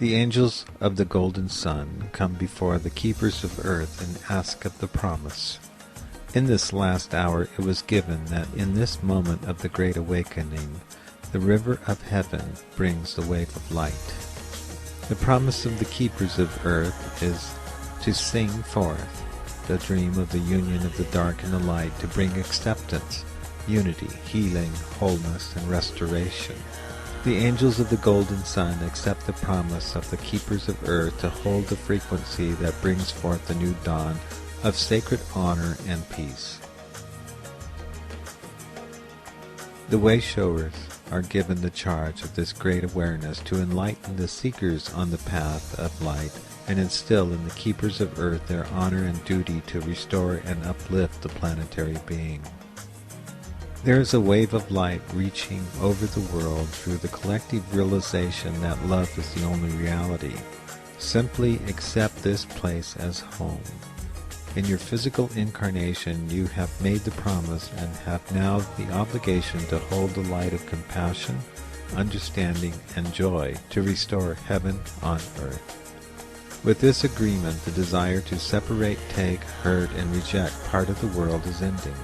The angels of the golden sun come before the keepers of earth and ask of the promise. In this last hour it was given that in this moment of the great awakening, the river of heaven brings the wave of light. The promise of the keepers of earth is to sing forth the dream of the union of the dark and the light, to bring acceptance, unity, healing, wholeness, and restoration. The angels of the golden sun accept the promise of the keepers of earth to hold the frequency that brings forth the new dawn of sacred honor and peace. The way-showers are given the charge of this great awareness to enlighten the seekers on the path of light and instill in the keepers of earth their honor and duty to restore and uplift the planetary being. There is a wave of light reaching over the world through the collective realization that love is the only reality. Simply accept this place as home. In your physical incarnation, you have made the promise and have now the obligation to hold the light of compassion, understanding, and joy to restore heaven on earth. With this agreement, the desire to separate, take, hurt, and reject part of the world is ending.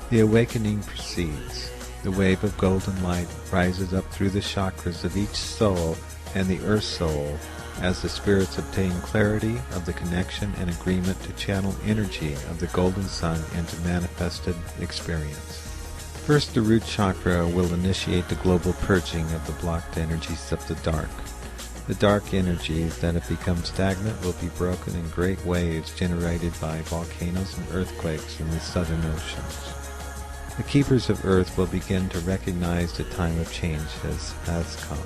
The awakening proceeds. The wave of golden light rises up through the chakras of each soul and the earth soul as the spirits obtain clarity of the connection and agreement to channel energy of the golden sun into manifested experience. First, the root chakra will initiate the global purging of the blocked energies of the dark. The dark energies that have become stagnant will be broken in great waves generated by volcanoes and earthquakes in the southern oceans. The keepers of earth will begin to recognize the time of change has come.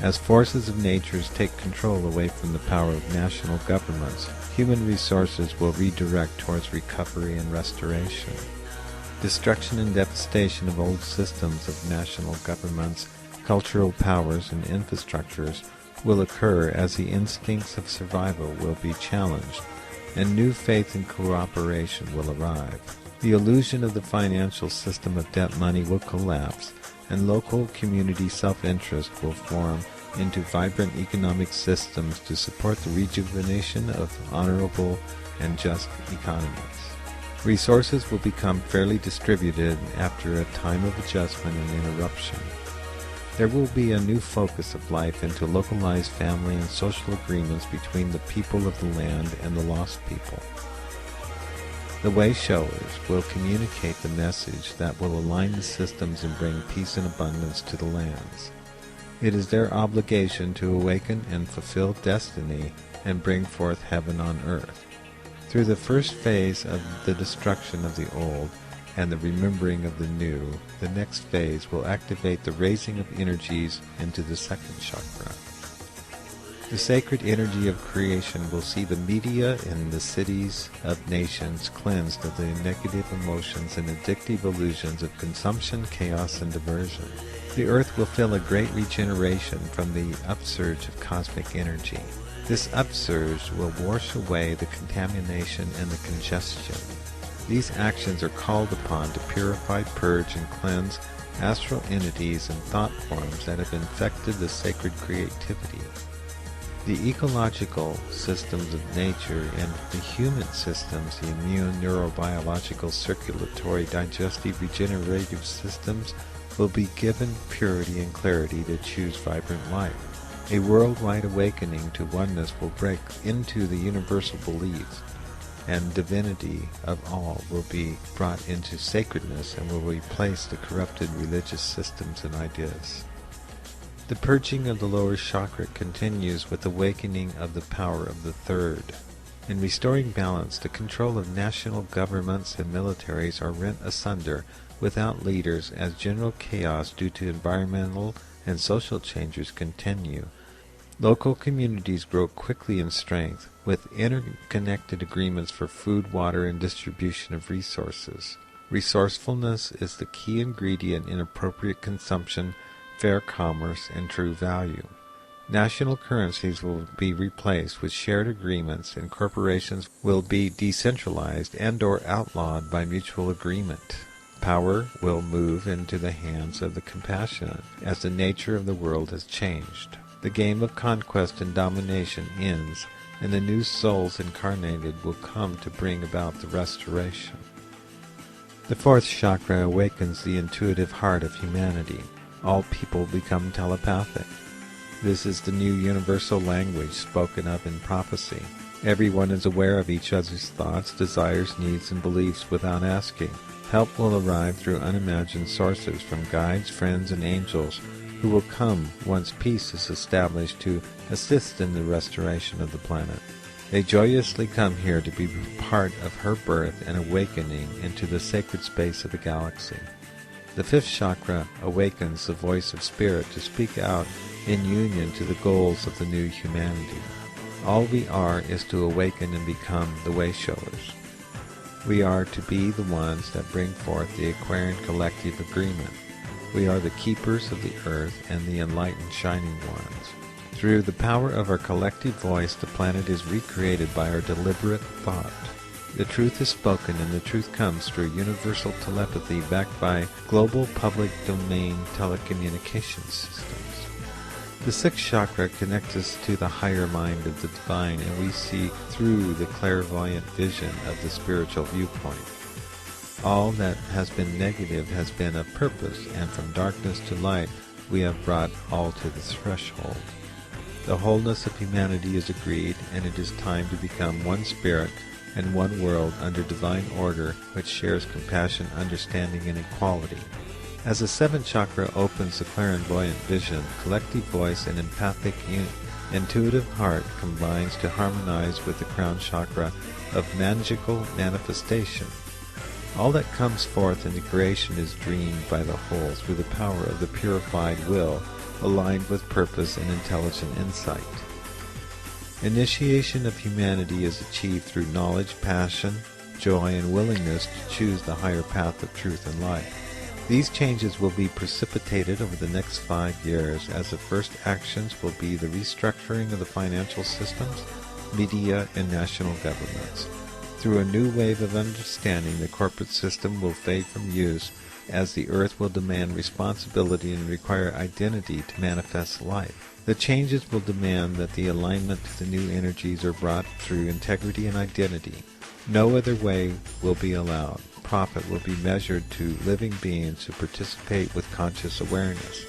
As forces of nature take control away from the power of national governments, human resources will redirect towards recovery and restoration. Destruction and devastation of old systems of national governments, cultural powers, and infrastructures will occur as the instincts of survival will be challenged, and new faith and cooperation will arrive. The illusion of the financial system of debt money will collapse, and local community self-interest will form into vibrant economic systems to support the rejuvenation of honorable and just economies. Resources will become fairly distributed after a time of adjustment and interruption. There will be a new focus of life into localized family and social agreements between the people of the land and the lost people. The way-showers will communicate the message that will align the systems and bring peace and abundance to the lands. It is their obligation to awaken and fulfill destiny and bring forth heaven on earth. Through the first phase of the destruction of the old and the remembering of the new, the next phase will activate the raising of energies into the second chakra. The sacred energy of creation will see the media in the cities of nations cleansed of the negative emotions and addictive illusions of consumption, chaos, and diversion. The earth will feel a great regeneration from the upsurge of cosmic energy. This upsurge will wash away the contamination and the congestion. These actions are called upon to purify, purge, and cleanse astral entities and thought forms that have infected the sacred creativity. The ecological systems of nature and the human systems, the immune, neurobiological, circulatory, digestive, regenerative systems, will be given purity and clarity to choose vibrant life. A worldwide awakening to oneness will break into the universal beliefs, and divinity of all will be brought into sacredness and will replace the corrupted religious systems and ideas. The purging of the lower chakra continues with awakening of the power of the third. In restoring balance, the control of national governments and militaries are rent asunder without leaders as general chaos due to environmental and social changes continue. Local communities grow quickly in strength with interconnected agreements for food, water, and distribution of resources. Resourcefulness is the key ingredient in appropriate consumption, fair commerce, and true value. National currencies will be replaced with shared agreements, and corporations will be decentralized and/or outlawed by mutual agreement. Power will move into the hands of the compassionate, as the nature of the world has changed. The game of conquest and domination ends, and the new souls incarnated will come to bring about the restoration. The fourth chakra awakens the intuitive heart of humanity. All people become telepathic. This is the new universal language spoken of in prophecy. Everyone is aware of each other's thoughts, desires, needs, and beliefs without asking. Help will arrive through unimagined sources from guides, friends, and angels who will come once peace is established to assist in the restoration of the planet. They joyously come here to be part of her birth and awakening into the sacred space of the galaxy. The fifth chakra awakens the voice of spirit to speak out in union to the goals of the new humanity. All we are is to awaken and become the way showers. We are to be the ones that bring forth the Aquarian collective agreement. We are the keepers of the earth and the enlightened shining ones. Through the power of our collective voice, the planet is recreated by our deliberate thought. The truth is spoken, and the truth comes through universal telepathy backed by global public domain telecommunications systems. The sixth chakra connects us to the higher mind of the divine, and we see through the clairvoyant vision of the spiritual viewpoint. All that has been negative has been of purpose, and from darkness to light we have brought all to the threshold. The wholeness of humanity is agreed, and it is time to become one spirit and one world under divine order which shares compassion, understanding, and equality. As the seventh chakra opens the clairvoyant vision, collective voice and empathic intuitive heart combines to harmonize with the crown chakra of magical manifestation. All that comes forth into creation is dreamed by the whole through the power of the purified will, aligned with purpose and intelligent insight. Initiation of humanity is achieved through knowledge, passion, joy, and willingness to choose the higher path of truth and light. These changes will be precipitated over the next 5 years, as the first actions will be the restructuring of the financial systems, media, and national governments. Through a new wave of understanding, the corporate system will fade from use, as the earth will demand responsibility and require identity to manifest life. The changes will demand that the alignment to the new energies are brought through integrity and identity. No other way will be allowed. Profit will be measured to living beings who participate with conscious awareness.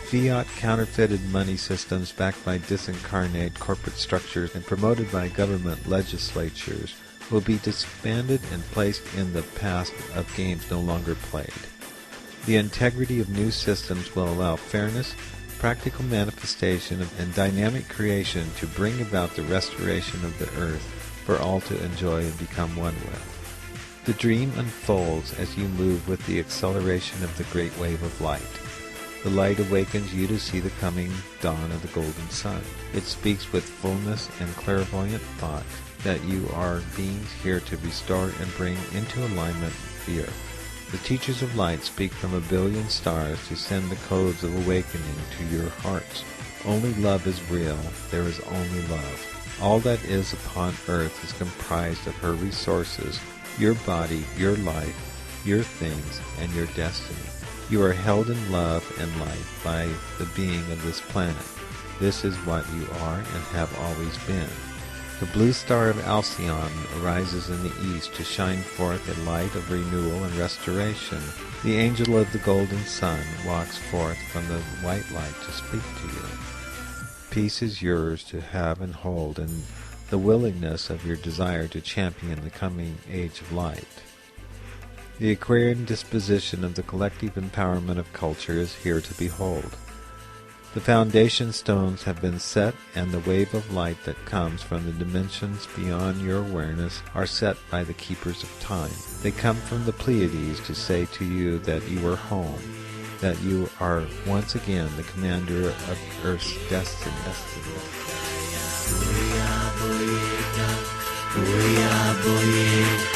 Fiat counterfeited money systems backed by disincarnate corporate structures and promoted by government legislatures will be disbanded and placed in the past of games no longer played. The integrity of new systems will allow fairness, practical manifestation, and dynamic creation to bring about the restoration of the earth for all to enjoy and become one with. The dream unfolds as you move with the acceleration of the great wave of light. The light awakens you to see the coming dawn of the golden sun. It speaks with fullness and clairvoyant thought that you are beings here to restore and bring into alignment the earth. The teachers of light speak from a billion stars to send the codes of awakening to your hearts. Only love is real. There is only love. All that is upon earth is comprised of her resources, your body, your life, your things, and your destiny. You are held in love and light by the being of this planet. This is what you are and have always been. The blue star of Alcyone arises in the east to shine forth a light of renewal and restoration. The angel of the golden sun walks forth from the white light to speak to you. Peace is yours to have and hold, and the willingness of your desire to champion the coming age of light. The Aquarian disposition of the collective empowerment of culture is here to behold. The foundation stones have been set, and the wave of light that comes from the dimensions beyond your awareness are set by the keepers of time. They come from the Pleiades to say to you that you are home, that you are once again the commander of Earth's destiny. We are